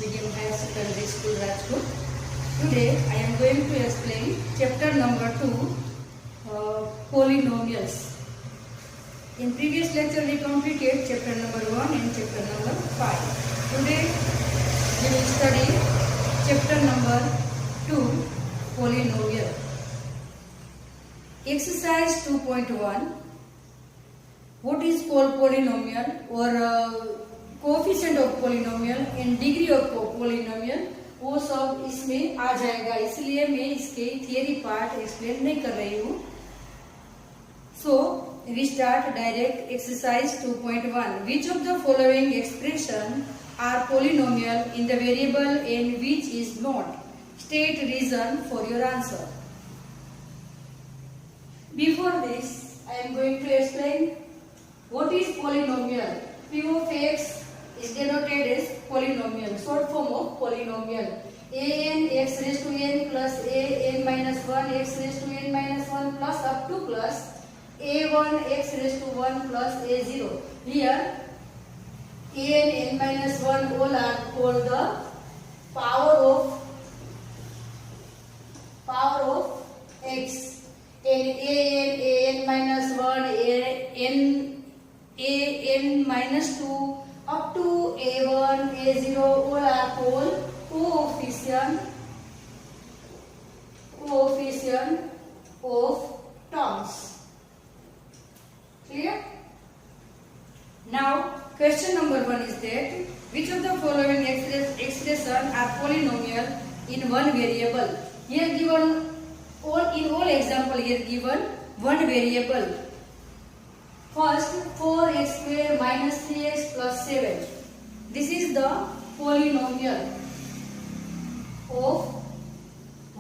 Medium Higher Secondary School, Rajkot. Today I am going to explain chapter number 2, polynomials. In previous lecture we completed chapter number 1 and chapter number 5. Today we will study chapter number 2, polynomial. Exercise 2.1. What is called polynomial or coefficient of polynomial and degree of polynomial, वो सब इसमें आ जाएगा, इसलिए मैं इसके theory part explain नहीं कर रही हूँ. So we start direct exercise 2.1. Which of the following expression are polynomial in the variable and which is not? State reason for your answer. Before this I am going to explain what is polynomial. P of x is denoted as polynomial, short form of polynomial. an x raised to n plus an minus 1 x raised to n minus 1 plus up to plus a1 x raised to 1 plus a0. Here an n minus 1 all are called the power of x, and an minus 1 an minus 2 up to a1 a0 all are called coefficient of terms. Clear? Now question number 1 is that which of the following expression are polynomial in one variable? Here given in all example here given one variable. First, 4x square minus 3x plus 7. This is the polynomial of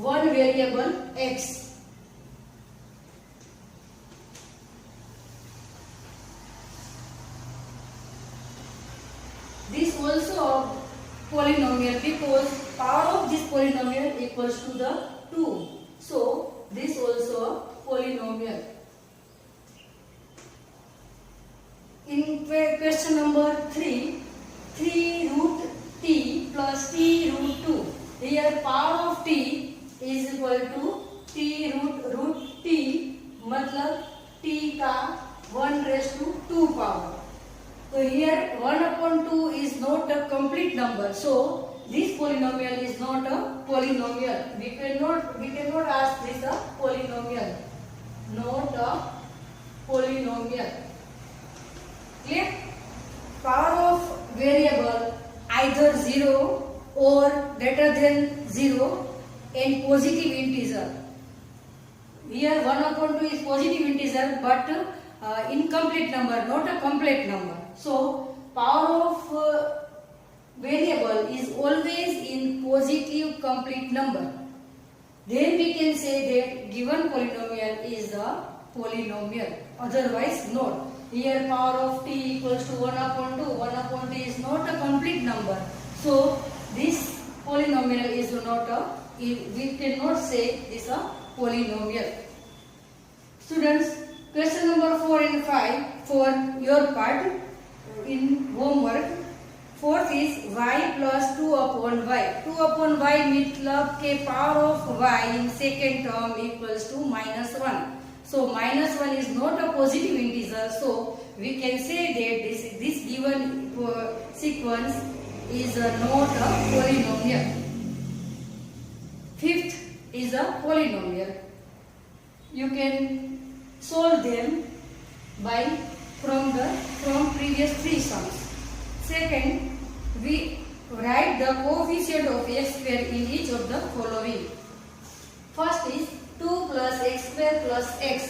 one variable x. This also a polynomial because power of this polynomial equals to the 2. So, this also a polynomial. In question number 3, 3 root t plus t root 2. Here power of t is equal to t root t, मतलब t का 1 raised to 2 power. So here 1 upon 2 is not a complete number. So this polynomial is not a polynomial. We cannot ask this a polynomial. Not a polynomial. Clear? Power of variable either 0 or greater than 0 and positive integer. Here 1 upon 2 is positive integer but incomplete number, not a complete number. So power of variable is always in positive complete number. Then we can say that given polynomial is a polynomial, otherwise not. Here power of t equals to 1 upon 2. 1 upon 2 is not a complete number. So this polynomial is not a, we cannot say this a polynomial. Students, question number 4 and 5 for your part in homework. Fourth is y plus 2 upon y. 2 upon y मतलब के power of y in second term equals to minus 1. So minus 1 is not a positive integer, so we can say that this given sequence is not a polynomial. Fifth is a polynomial. You can solve them from previous 3 sums. Second, we write the coefficient of x square in each of the following. First is 2 plus x square plus x.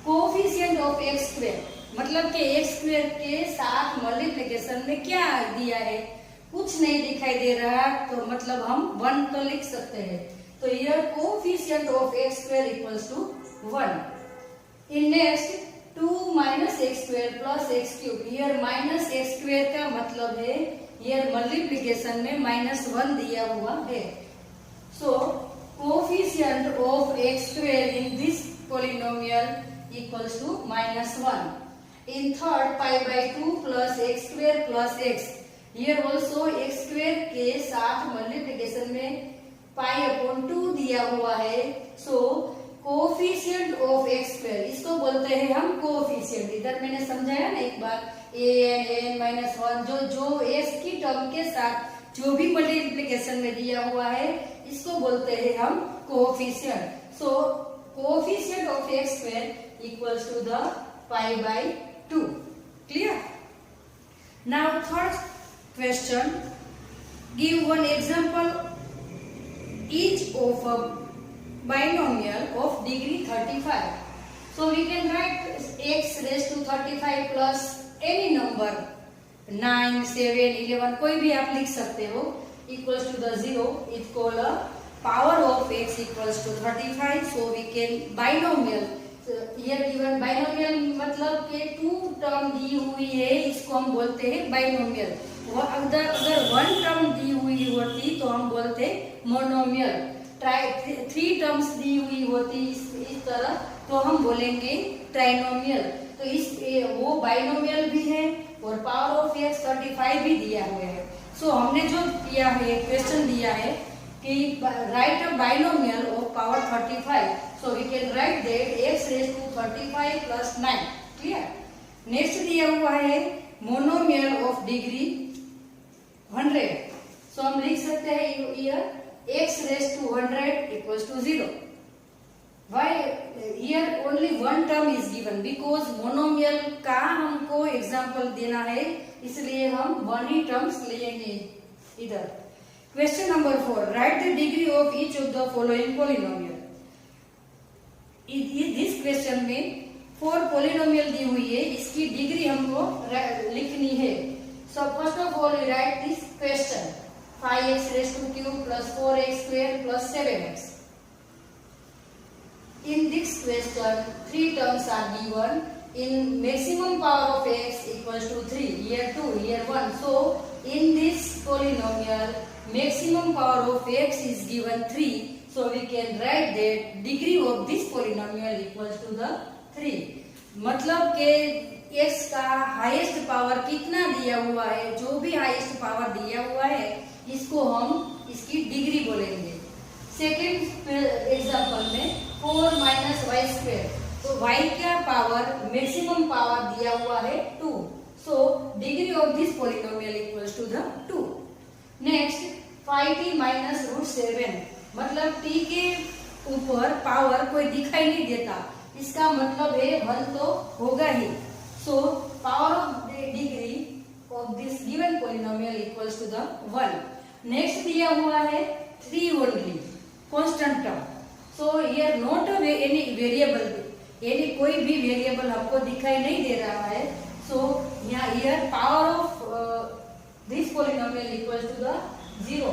Coefficient of x square मतलब के x square के साथ multiplication में क्या दिया है, कुछ नहीं दिखाई दे रहा, तो मतलब हम 1 तो लिख सकते हैं. तो here coefficient of x square equals to 1. In next 2 minus x square plus x cube. Here minus x square का मतलब है हियर मल्टीप्लिकेशन में -1 दिया हुआ है. सो coefficient of x square in this polynomial equals to -1. In third, pi by 2 plus x square plus x. Here also x square के साथ multiplication में पाई अपॉन 2 दिया हुआ है। सो कोफिशिएंट ऑफ x स्क्वायर, इसको बोलते हैं हम कोफिशिएंट। इधर मैंने समझाया ना एक बार, an माइनस 1, जो x की टर्म के साथ जो भी मल्टीप्लिकेशन में दिया हुआ है इसको बोलते हैं हम coefficient. So coefficient of x square equals to the pi by 2। Clear? Now third question, give one example each of a binomial of degree 35. So we can write x raised to 35 plus any number 9, 7, 11 कोई भी आप लिख सकते हो equals to the 0 is called a power of x equals to 35. So we can binomial, here given binomial मतलब के 2 term दी हुई है, इसको हम बोलते हैं बाइनोमियल। अगर 1 टर्म दी हुई होती तो हम बोलते मोनोमियल। 3 टर्म्स दी हुई होती इस तरह तो हम बोलेंगे ट्राइनोमियल। तो इस वो बाइनोमियल भी है और पावर ऑफ x 35 भी दिया हुआ है। सो हमने जो किया है, क्वेश्चन दिया है कि write a binomial of power 35। So we can write that x raise to 35 plus 9। Clear? Next दिया हुआ है मोनोमियल ऑफ डिग्री 100। सो हम लिख सकते हैं here x raised to 100 equals to 0. Why here only one term is given? Because monomial का हमको example देना है, इसलिए हम 1 ही टर्म्स लेंगे इधर। Question number 4, right the degree of each of the following polynomial. इस क्वेश्चन में 4 पॉलिनोमियल दी हुई है, इसकी डिग्री हमको लिखनी है। So first of all we write this question, 5x raised to cube plus 4x square plus 7x. In this question 3 terms are given. In maximum power of x equals to 3, here 2, here 1. So in this polynomial maximum power of x is given 3. So we can write that degree of this polynomial equals to the 3. मतलब के x का highest power कितना दिया हुआ है, जो भी highest power दिया हुआ है इसको हम इसकी डिग्री बोलेंगे। सेकेंड एग्जांपल में 4 माइनस वाई स्क्वायर, तो y का पावर मैक्सिमम पावर दिया हुआ है 2। So degree of this polynomial equals to the 2। Next 5t minus root 7, मतलब t के ऊपर पावर कोई दिखाई नहीं देता, इसका मतलब है 1 तो होगा ही। So power of the degree of this given polynomial equals to the 1. Next दिया हुआ है 3 only constant term. So here not any variable, यानी कोई भी वेरिएबल हमको दिखाई नहीं दे रहा है। So यहाँ here power of this polynomial equals to the 0,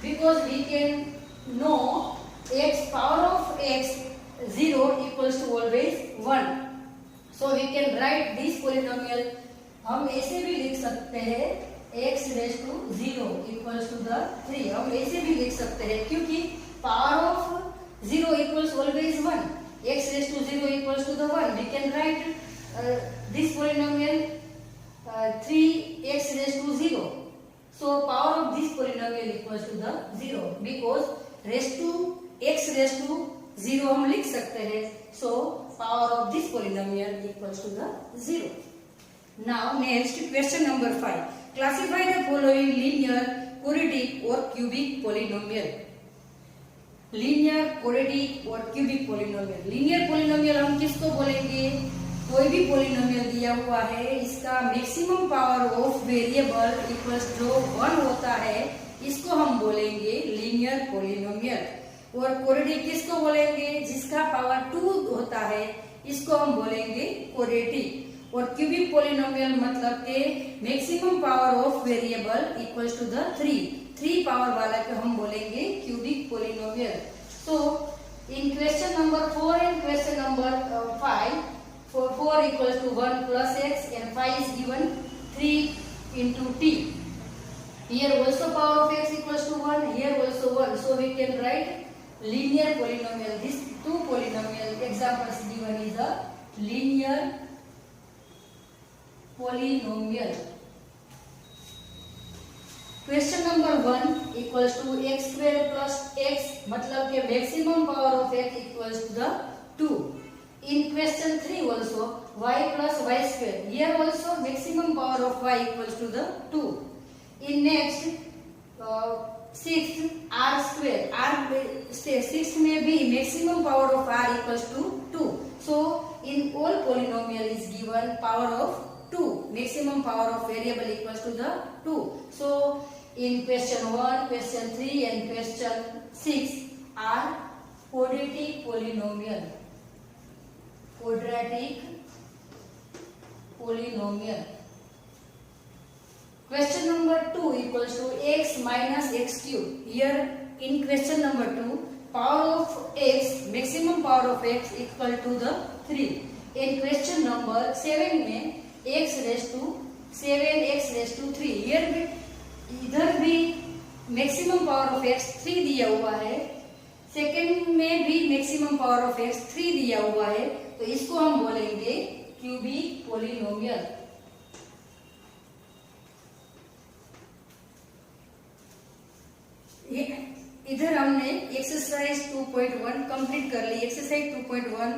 because we can know x power of x 0 equals to always 1. So we can write this polynomial, हम ऐसे भी लिख सकते हैं x raised to 0 equals to the 3। हम ऐसे भी लिख सकते हैं क्योंकि power of 0 equals always 1, x raised to 0 equals to the 1. We can write this polynomial 3x raised to 0. So power of this polynomial equals to the 0, because raised to x raised to 0 हम लिख सकते हैं। So power of this polynomial equals to the 0. Now next question number 5. Classify the following linear, quadratic or cubic polynomial. Linear, quadratic और cubic polynomial. Linear polynomial हम किसको बोलेंगे? कोई भी polynomial दिया हुआ है, इसका maximum power of variable equals जो 1 होता है, इसको हम बोलेंगे linear polynomial। और क्वाड्रेटिक किसको बोलेंगे? जिसका पावर 2 होता है, इसको हम बोलेंगे क्वाड्रेटिक। और क्यूबिक पॉलिनोमियल मतलब के maximum power of variable equals to the 3 power वाला को हम बोलेंगे cubic polynomial. So in question number 4 and question number 5, 4 equals to 1 plus x and 5 is given 3 into t. Here also power of x equals to 1, here also 1. So we can write linear polynomial. These 2 polynomial examples given is a linear polynomial. Question number 1 equals to x square plus x, मतलब के maximum power of x equals to the 2. In question 3 also y plus y square, here also maximum power of y equals to the 2. In next 6 r square, sixth में भी maximum power of r equals to 2. So in all polynomial is given power of 2, maximum power of variable equals to the 2. So in question 1, question 3 and question 6 are quadratic polynomial. Quadratic polynomial. Question number 2 equals to x minus x cube. Here in question number 2, power of x, maximum power of x equal to the 3. In question number 7 में x raised to 7x raised to 3. Here भी इधर भी maximum power of x 3 दिया हुआ है, second में भी maximum power of x 3 दिया हुआ है, तो इसको हम बोलेंगे क्यूबिक पोलिनोमियल. इधर हमने एक्सरसाइज 2.1 कंप्लीट कर ली. एक्सरसाइज 2.1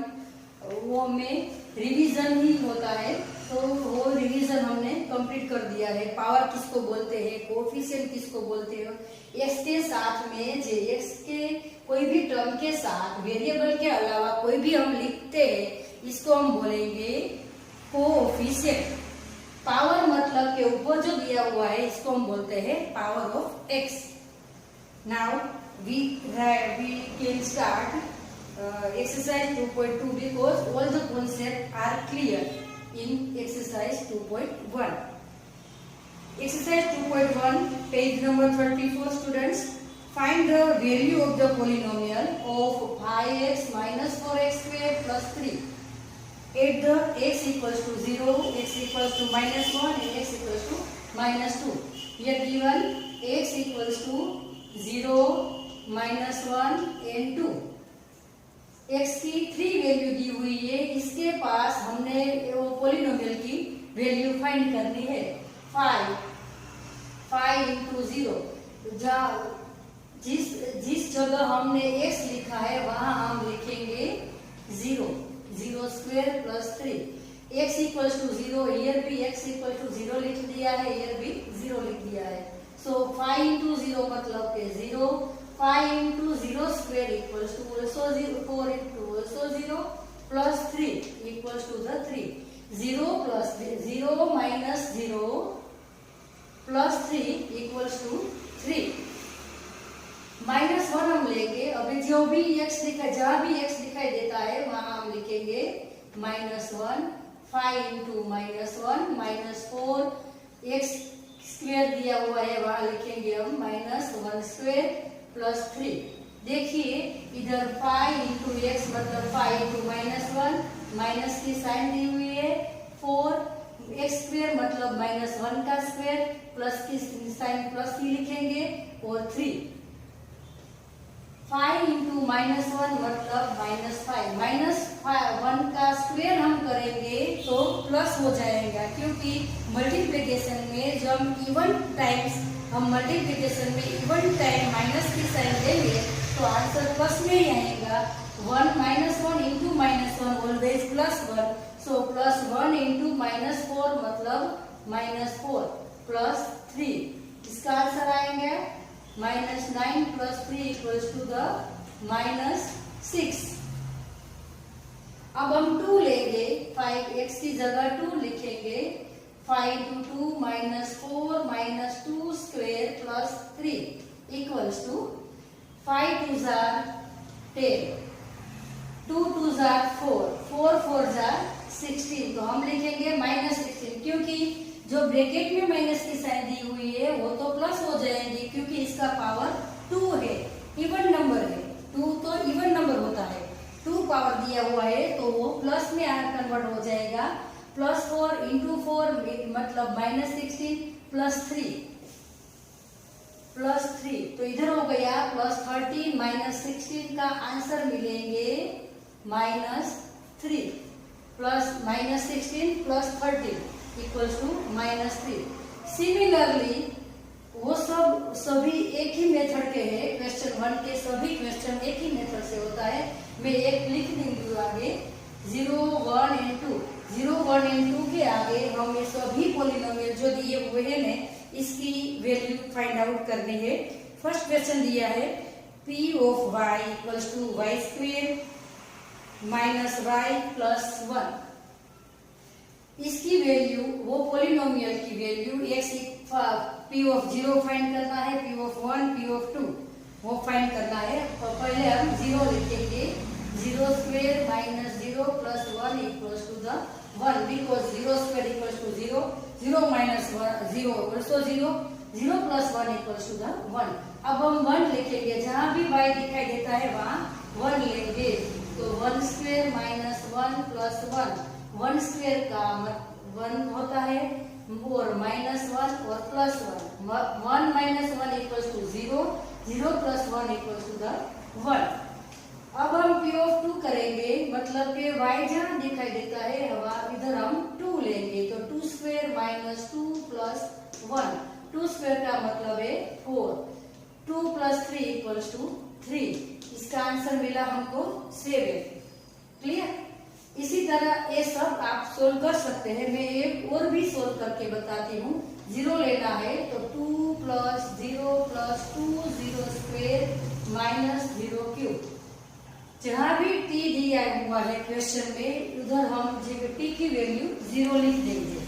वो में रिवीजन ही होता है, तो वो रिवीजन हमने कंप्लीट कर दिया है. पावर किसको बोलते हैं, कोएफिशिएंट किसको बोलते हैं, एक्स के साथ में जे एक्स के कोई भी टर्म के साथ वेरिएबल के अलावा कोई भी हम लिखते हैं, इसको हम बोलेंगे कोएफिशिएंट. पावर मतलब के ऊपर जो दिया हुआ है इसको हम बोलते हैं power of x. Now we can start exercise 2.2 because all the concepts are clear in exercise 2.1. Exercise 2.1 page number 34 students. Find the value of the polynomial of 5x minus 4x square plus 3 at the x equals to 0, x equals to minus 1 and x equals to minus 2. Here given x equals to 0, minus 1 and 2. x की 3 value दी हुई है, इसके पास हमने वो polynomial की value find करनी है. 5 into 0, जिस जगह हमने x लिखा है वहां हम लिखेंगे 0 square plus 3. x equals to 0, ईयर भी x इक्वल टू 0 लिख दिया है, ईयर भी 0 लिख दिया है. सो 5 into 0 मतलब के 0, 5 into 0 square equals to also 0, 4 into also 0 plus 3 equals to the 3. 0 plus 0 minus 0 plus 3 equals to 3. Minus 1 हम लेंगे. अभी जो भी x दिखा, जहां भी x दिखाई देता है वहां हम लिखेंगे -1. 5 into -1 -4, x स्क्वायर दिया हुआ है वहां लिखेंगे हम -1 स्क्वायर प्लस 3. देखिए इधर 5 into x मतलब 5 into -1, माइनस की साइन दी हुई है. 4 x स्क्वायर मतलब -1 का स्क्वायर, प्लस की साइन प्लस की लिखेंगे, और 3. 5 into -1 मतलब -5. -1 का स्क्वायर हम करेंगे तो प्लस हो जाएगा, क्योंकि मल्टीप्लिकेशन में जब हम इवन टाइम्स मल्टीप्लिकेशन में इवन टाइम माइनस की साइन देंगे तो आंसर प्लस में ही आएगा. 1 -1 into -1 ऑलवेज +1. सो +1 into -4 मतलब -4 प्लस 3. इसका आंसर आएगा -9 plus 3 equals to the -6. अब हम 2 लेंगे, 5x की जगह 2 लिखेंगे. 5 into 2 -4 -2 square plus 3 equals to 5 2s are 10, 2 2s are 4, 4 4s are 16. तो हम लिखेंगे -16, क्योंकि जो ब्रैकेट में माइनस की साइन दी हुई है वो तो प्लस हो जाएंगी, क्योंकि इसका पावर 2 है, इवन नंबर है. 2 तो इवन नंबर होता है, 2 पावर दिया हुआ है तो वो प्लस में कन्वर्ट हो जाएगा. +4 into 4 मतलब -16 plus 3 तो इधर हो गया +13 -16 का आंसर मिलेंगे -3 plus -16 plus 13 equals to -3. Similarly वो सब सभी एक ही मेथड के हैं। क्वेश्चन 1 के सभी क्वेश्चन एक ही मेथड से होता है। मैं एक लिख दूंगी आगे 0, 1 एंड 2। 0, 1 एंड 2 के आगे हम ये सभी पॉलिनोमियल जो दिए हुए हैं इसकी वैल्यू फाइंड आउट करनी है। फर्स्ट क्वेश्चन दिया है p ऑफ y equals to y square minus y plus 1। इसकी वैल्यू, वो पॉलिनोमियल की value x p of 0 find करना है, p ऑफ 1, p ऑफ 2 वो फाइंड करना है। तो पहले हम 0 लिखेंगे, 0 square minus 0 plus 1 equals to the 1 because 0 square equals to 0, 0 minus 0 also 0, 0 plus 1 equals to the 1। अब हम 1 लिखेंगे, जहां भी y दिखाई देता है वहां 1 लेंगे। तो 1 स्क्वेयर माइनस 1 प्लस 1, 1 स्क्वेयर का 1 होता है और माइनस 1 और plus 1, 1 minus 1 equals to 0, 0 plus 1 equals to the 1। अब हम p ऑफ 2 करेंगे, मतलब कि y जहां दिखाई देता है इधर हम 2 लेंगे। तो 2 स्क्वेयर माइनस 2 प्लस 1, 2 स्क्वेयर का मतलब है 4, 2 प्लस 3 इक्वल्स टू 3। इसका आंसर मिला हमको 7। क्लियर? इसी तरह ये सब आप सोल्व कर सकते हैं। मैं एक और भी सोल्व करके बताती हूँ। 0 लेना है तो 2 plus 0 plus 2, 0 square minus 0 cube. जहां भी t दिया हुआ है क्वेश्चन में उधर हम t की वैल्यू 0 लिख देंगे।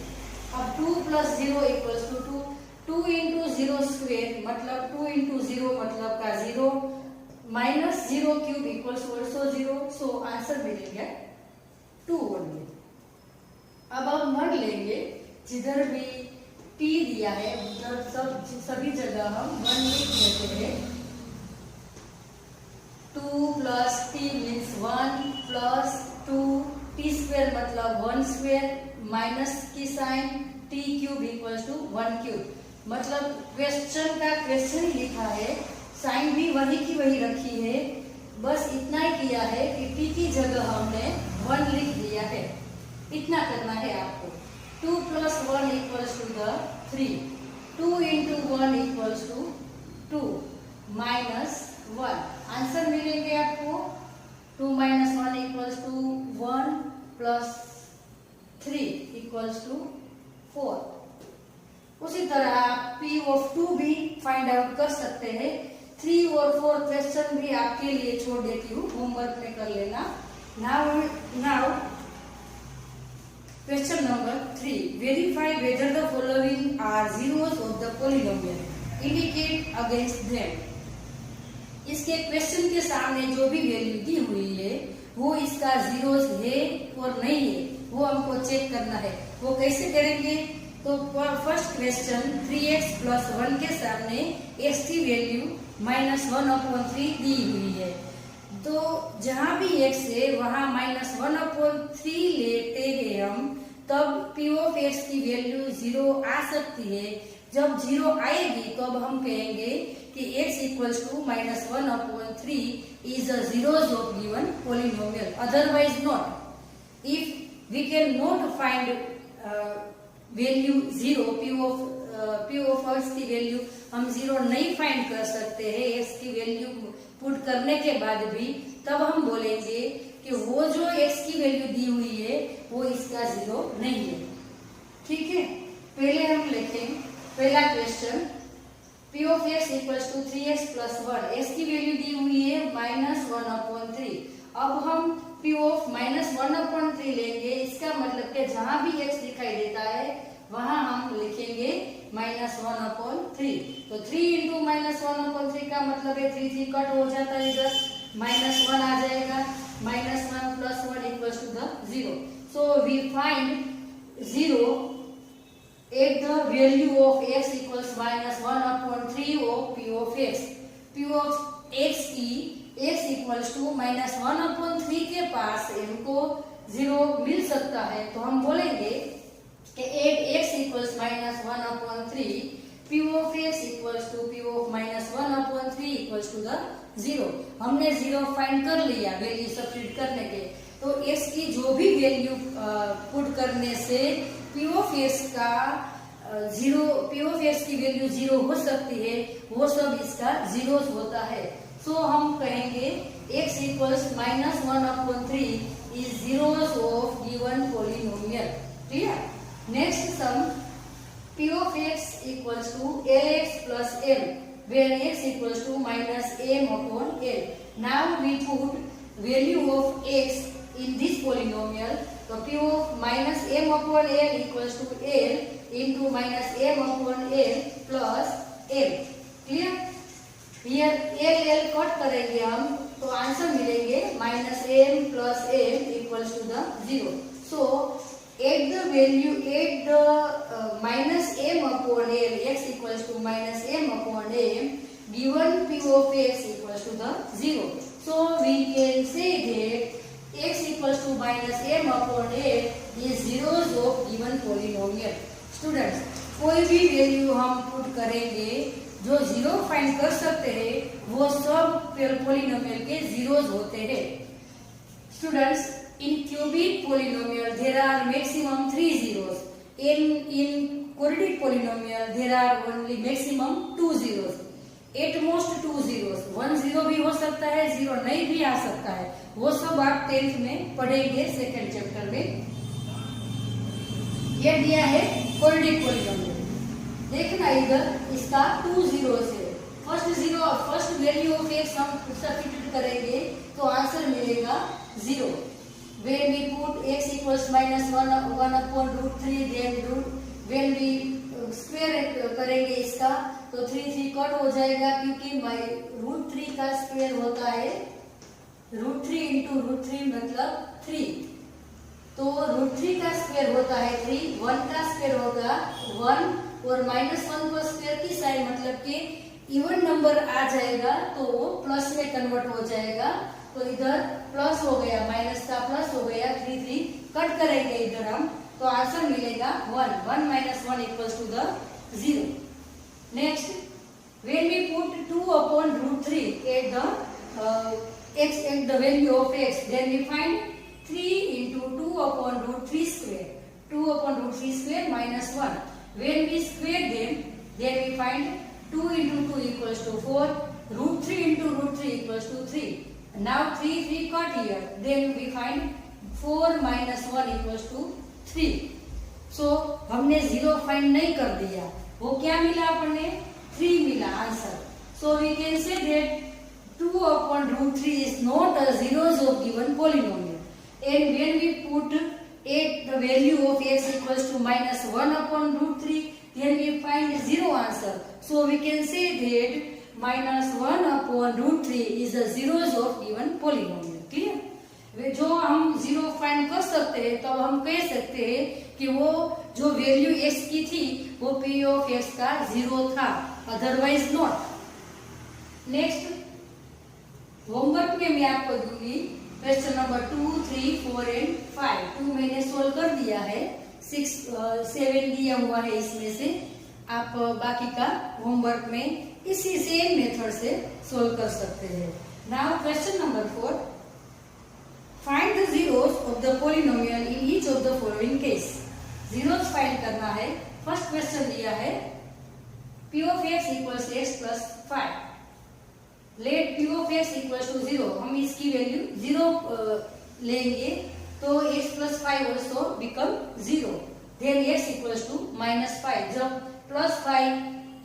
अब 2 plus 0 equals to 2, 2 into 0 square मतलब 2 इंटू 0 मतलब का 0 minus 0 cube equals also 0। So answer मिलेगा 2 ओनली। अब हम 1 लेंगे, जिधर भी t दिया है उधर सभी जगह हम 1 लिख देते हैं। 2 plus t means 1 plus 2, t square मतलब 1 स्क्वेयर माइनस की sign t cube equals to 1 cube. मतलब क्वेश्चन का क्वेश्चन ही लिखा है, साइन भी वही की वही रखी है, बस इतना ही किया है कि t की जगह हमने 1 लिख दिया है। इतना करना है आपको। 2 plus 1 equals to the 3, 2 into 1 equals to 2 minus 1। Answer मिलेंगे आपको 2 minus 1 equals to 1 plus 3 equals to 4। उसी तरह आप p ऑफ 2 भी फाइंड आउट कर सकते हैं। 3 और 4 क्वेश्चन भी आपके लिए छोड़ देती हूँ, होमवर्क में कर लेना। Now question number 3, verify whether the following are zeros of the polynomial, indicate against them. इसके क्वेश्चन के सामने जो भी वैल्यू दी हुई है वो इसका जीरोस है और नहीं है, वो हमको चेक करना है। वो कैसे करेंगे? तो फर्स्ट क्वेश्चन 3x प्लस 1 के सामने x की वैल्यू -1/3 दी हुई है। तो जहां भी x है वहां -1/3 लेते हैं हम, तब p ऑफ x की वैल्यू 0 आ सकती है। जब 0 आएगी तो अब हम कहेंगे कि x equals to -1/3 is a zeros of given polynomial, otherwise not. If we can not find value 0, p of x की वैल्यू हम 0 नहीं फाइंड कर सकते हैं x की वैल्यू पुट करने के बाद भी, तब हम बोलेंगे कि वो जो x की वैल्यू दी हुई है वो इसका 0 नहीं है। ठीक है, पहले हम लिखें पहला question, p of x equals to 3x plus 1, x की वैल्यू दी हुई है -1/3। अब हम p ऑफ -1/3 लेंगे, इसका मतलब कि जहां भी x दिखाई देता है वहां हम लिखेंगे -1/3। तो 3 इंटू -1/3 का मतलब है 3 कट हो जाता है, इधर -1 आ जाएगा, -1 plus 1 equals to the 0। So we find 0 at the value of x equals -1/3 of p of x। p of x की x equals to -1/3 के पास हमको 0 मिल सकता है। तो हम बोलेंगे कि at x equals -1/3 p of x equals to p of -1/3 equals to the 0। हमने 0 फाइंड कर लिया वैल्यू सब्स्टिट्यूट करने के। तो x की जो भी वैल्यू पुट करने से p of x का जीरो, पी ऑफ एक्स की वैल्यू जीरो हो सकती है, वो सब इसका जीरोस होता है। सो हम कहेंगे x equals -1/3 is zeros of given polynomial. Clear? Next sum, p of x equals to ax plus m, where x equals to -m upon l. Now we put value of x in this polynomial. So p of -m upon l equals to l into -m upon l plus l. Clear? Here l cut करेंगे हम, तो answer मिलेंगे -m plus m equals to the 0. So add the value, add the -m upon l, x equals to -m upon m, given p of x equals to the 0. So we can say that x equals to -m upon l is zeros of given polynomial. Students, कोई भी value हम put करेंगे जो zero find कर सकते हैं, वो सब पॉलिनोमियल के जीरोस होते हैं। Students, in cubic polynomial there are maximum 3 zeros. In quadratic polynomial there are only maximum 2 zeros. At most 2 zeros. 1 zero भी हो सकता है, 0 नहीं भी आ सकता है। वो सब आप 10th में पढ़ेंगे सेकंड चैप्टर में। ये दिया है quadratic polynomial। देखना इधर इसका 2 zeros है। फर्स्ट वैल्यू ऑफ x हम सब्स्टिट्यूट करेंगे तो आंसर मिलेगा 0। When we put x equals -1/√3, then when we square करेंगे इसका तो 3 कट हो जाएगा, क्योंकि √3 का स्क्वायर होता है √3 into √3 मतलब 3, तो √3 का स्क्वायर होता है 3, 1 का स्क्वायर होगा 1, और -1 को स्क्वायर की साइन मतलब कि इवन नंबर आ जाएगा तो वो प्लस में कन्वर्ट हो जाएगा। तो इधर प्लस हो गया, माइनस का प्लस हो गया, 3 कट करेंगे इधर हम, तो आंसर मिलेगा 1 minus 1 equals to the 0. Next, when we put 2 upon √3 at the value of x, then we find 3 into 2 upon √3 square. 2 upon √3 square minus 1. When we square them, then we find 2 into 2 equals to 4. √3 into √3 equals to 3. Now 3 cut here. Then we find 4 minus 1 equals to 3. So हमने 0 find नहीं कर दिया, वो क्या मिला अपने 3 मिला answer. So we can say that 2 upon √3 is not a zeros of given polynomial. And when we put at the value of x equals to -1 upon √3, then we find 0 answer. So we can say that -1 upon √3 is the zeros of given polynomial. Clear? जो हम 0 find कर सकते हैं तो हम कह सकते हैं कि वो जो वैल्यू x की थी वो p ऑफ x का 0 था, अदरवाइज नॉट। नेक्स्ट होमवर्क में मैं आपको दूंगी क्वेश्चन नंबर 2, 3, 4 एंड 5। 2 मैंने सोल्व कर दिया है, 6, 7 दिया हुआ है, इसमें से आप बाकी का होमवर्क में इसी सेम मेथड से सोल्व कर सकते हैं। Now question number 4, find the zeros of the polynomial in each of the following case. Zeros find करना है। फर्स्ट क्वेश्चन दिया है p of x equals x plus 5. Let p of x equals to 0, हम इसकी value 0 लेंगे तो x plus 5 also become 0. Then x equals to -5. जब +5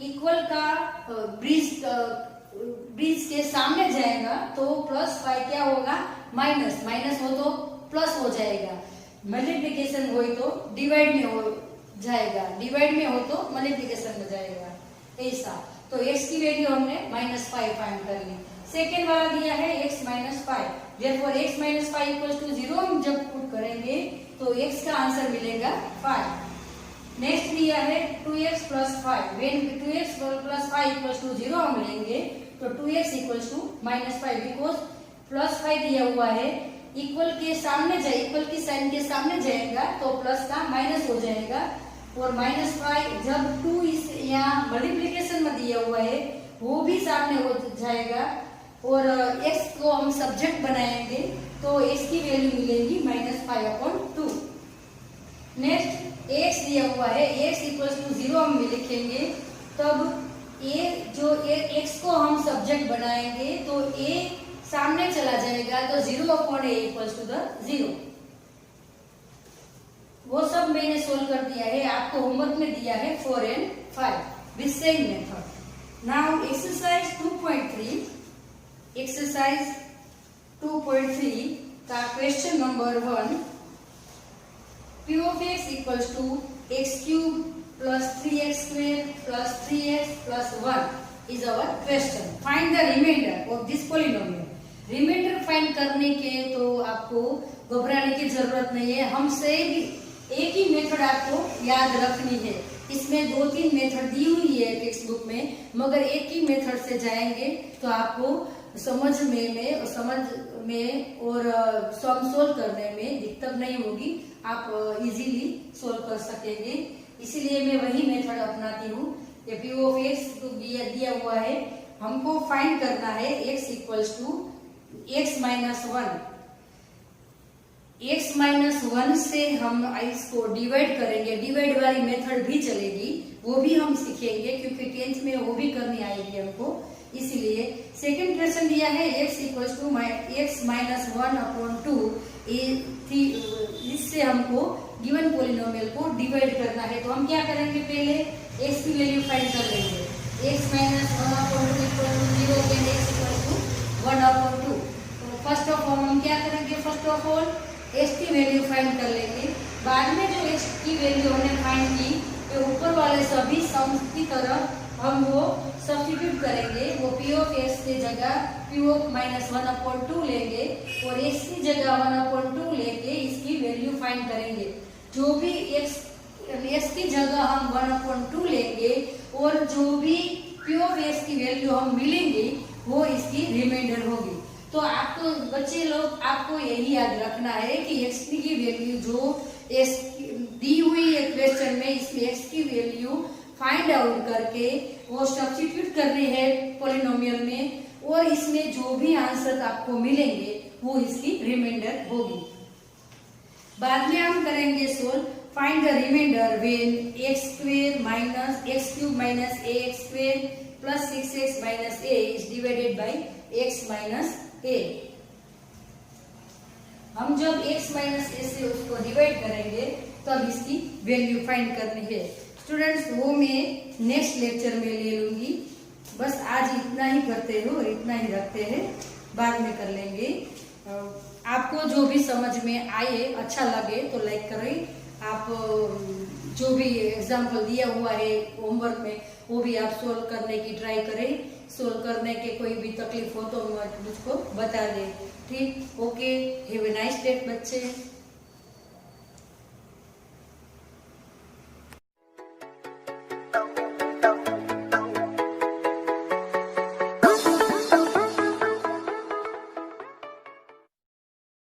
equal का ब्रिज के सामने जाएगा तो +5 क्या होगा, माइनस हो तो प्लस हो जाएगा, मल्टीप्लिकेशन हो तो डिवाइड में हो जाएगा, डिवाइड में हो तो मल्टीप्लिकेशन में जाएगा, ऐसा। तो x की वैल्यू हमने -5 फाइंड कर ली। सेकेंड वाला दिया है x -5, therefore x -5 equals to 0 हम जब पुट करेंगे तो x का आंसर मिलेगा 5। नेक्स्ट दिया है 2x plus 5, when 2x plus 5 equals to 0 हम लेंगे तो 2x इक्वल्स टू -5, बिकॉज +5 दिया हुआ है, इक्वल के सामने जाए, इक्वल की साइन के सामने जाएगा तो प्लस का माइनस हो जाएगा, और -5 जब 2 इस यहाँ मल्टीप्लिकेशन में दिया हुआ है वो भी सामने हो जाएगा, और x को हम सब्जेक्ट बनाएंगे तो x की वैल्यू मिलेगी -5/2। नेक्स्ट x दिया हुआ है, x इक्वल्स टू 0 हम भी लिखेंगे, तब x को हम सब्जेक्ट बनाएंगे तो a सामने चला जाएगा, तो 0/a इक्वल्स टू द 0। वो सब मैंने सोल्व कर दिया है, आपको होमवर्क में दिया है 4 and 5 with same method. Now exercise 2.3, exercise 2.3 का question number 1, p of x equals to x cube plus 3x square plus 3x plus 1 is our question. Find the remainder of this polynomial. Remainder find करने के तो आपको घबराने की जरूरत नहीं है, हमसे एक ही मेथड आपको याद रखनी है। इसमें 2-3 मेथड दी हुई है टेक्स्ट बुक में, मगर एक ही मेथड से जाएंगे तो आपको समझ में और सम सोल्व करने में दिक्कत नहीं होगी, आप इजीली सोल्व कर सकेंगे। इसीलिए मैं वही मेथड अपनाती हूँ। ये p of x तो दिया हुआ है, हमको फाइंड करना है x equals to x minus 1। x minus 1 से हम इसको डिवाइड करेंगे, डिवाइड वाली मेथड भी चलेगी, वो भी हम सीखेंगे क्योंकि 10th में वो भी करनी आएगी हमको। इसलिए सेकंड क्वेश्चन दिया है x equals to x minus 1/2, इससे हमको गिवन पॉलिनोमियल को डिवाइड करना है। तो हम क्या करेंगे, पहले x की वैल्यू फाइंड कर लेंगे। x minus 1/2 equal to 0 and x equal to 1/2। तो फर्स्ट ऑफ ऑल हम क्या करेंगे, फर्स्ट ऑफ ऑल x की वैल्यू फाइंड कर लेंगे। बाद में जो x की वैल्यू हमने फाइंड की, तो ऊपर वाले सभी सम्स की तरह हम वो सब्स्टिट्यूट करेंगे। वो p of x की जगह p of माइनस 1/2 लेंगे और x की जगह 1/2 लेके इसकी वैल्यू फाइंड करेंगे। जो भी x की जगह हम 1/2 लेंगे और जो भी p of x की वैल्यू हम मिलेंगे वो इसकी रिमाइंडर होगी। तो आपको बच्चे लोग, आपको यही याद रखना है कि x की वैल्यू जो x दी हुई है क्वेश्चन में, इसमें x की वैल्यू फाइंड आउट करके वो सब्स्टिट्यूट करनी है पॉलिनोमियल में, और इसमें जो भी आंसर आपको मिलेंगे वो इसकी रिमाइंडर होगी। बाद में हम करेंगे solve, find the remainder when x cube minus ax square plus 6x minus a is divided by x minus a। हम जब x माइनस a से उसको डिवाइड करेंगे तब इसकी वैल्यू फाइंड करनी है। स्टूडेंट्स, वो मैं नेक्स्ट लेक्चर में ले लूंगी। बस आज इतना ही करते हो, इतना ही रखते हैं, बाद में कर लेंगे। आपको जो भी समझ में आए, अच्छा लगे तो लाइक करें। आप जो भी एग्जाम्पल दिया हुआ है होमवर्क में वो भी आप सोल्व करने की ट्राई करें। सोल्व करने के कोई भी तकलीफ हो तो मुझको बता दें। ठीक, okay, have a nice day बच्चे।